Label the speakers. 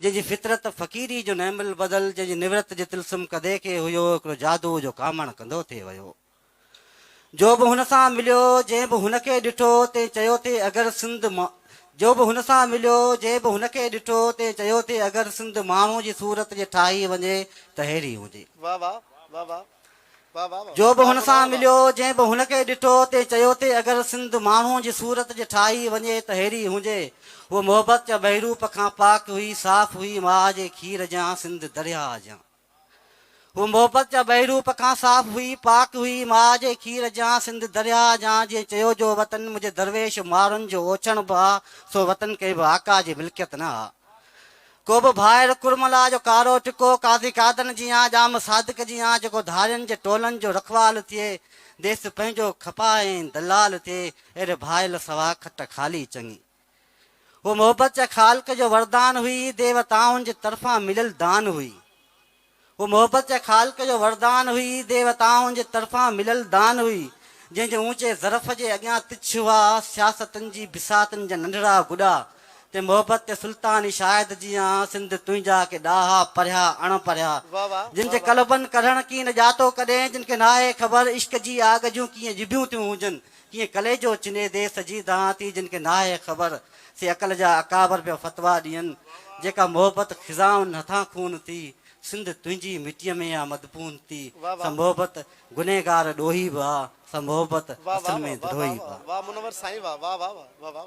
Speaker 1: जंहिंजी फितरत फ़क़ीरी जो नैमल बदल, जंहिंजी निवृत जे तिलसम कदे खे हुयो, हिकिड़ो जादू जो कामण कंदो थिए वियो। जो बि हुन सां मिलियो, जंहिं बि हुनखे ॾिठो, ते चयो थे अगरि सिंध जो बि हुन सां मिलियो, जंहिं बि हुनखे ॾिठो, ते चयो थे अगरि सिंध माण्हू जी सूरत जे ठाही वञे त अहिड़ी हुजे।
Speaker 2: वाह वाह वाह वाह वाह वाह वाह।
Speaker 1: जो बि हुन सां मिलियो, जंहिं बि हुनखे ॾिठो, ते चयो थे अगरि सिंध माण्हू जी सूरत जे ठाही वञे त अहिड़ी हुजे। उहो मोहबत जा बहरूप खां पाक हुई, साफ़ हुई माउ जे खीर जा सिंध दरिया जा। वो मोहब्बत जा बहरूप खां साफ़ हुई, पाक हुई माउ जे खीर जा सिंध दरिया जा। जीअं चयो जो वतन मुंहिंजे दरवेश मारुनि जो ओछण बि आहे, सो वतन के बि आका जी मिल्कियत न आहे। को बि भाइर कुरमला जो कारो टिको, काज़ी कादन जी आ, जाम सादिक जी आ, जेको धारियुनि जे टोलनि जो रखवाल थिए, देस पंहिंजो खपाए दलाल थिए, अहिड़े भाइल सवा खट ख़ाली चङी। वो मोहब्बत जा ख़ाल्क जो वरदान हुई, देवताउनि जे तरफ़ां मिलियल दान हुई। वो मोहब्बत जा ख़ाल्क जो वरदान हुई, देवताउनि जे तरफ़ां मिलियल दान हुई। जंहिंजे ऊचे ज़रफ़ जे अॻियां तिछ हुआ, सियासतनि जी बिसातनि जा नंढड़ा गुॾा, ते मोहब्बत ते सुल्तानी शायद जी आ, सिंध तुंहिंजा के ॾाहा परिया अण परिया। जिन जे कलबन कढ़ण की न जातो कॾहिं, जिन खे नाहे ख़बर इश्क जी आग जूं कीअं जिबियूं थियूं हुजनि, कीअं कलेजो चिने देस जी दहाती, जिन खे नाहे ख़बर से अकल जा अकाबर पिया फतवा ॾियनि। जेका मोहब्बत ख़िज़ाउनि हथां खून थी, सिंध तुंहिंजी मिटीअ में आ मदफून थी। सा मोहब्बत गुनहगार ॾोही बि आ, सा मोहब्बत असल में द्रोही बि आ।
Speaker 2: वाह मुनव्वर साईं, वाह वाह वाह वाह वाह।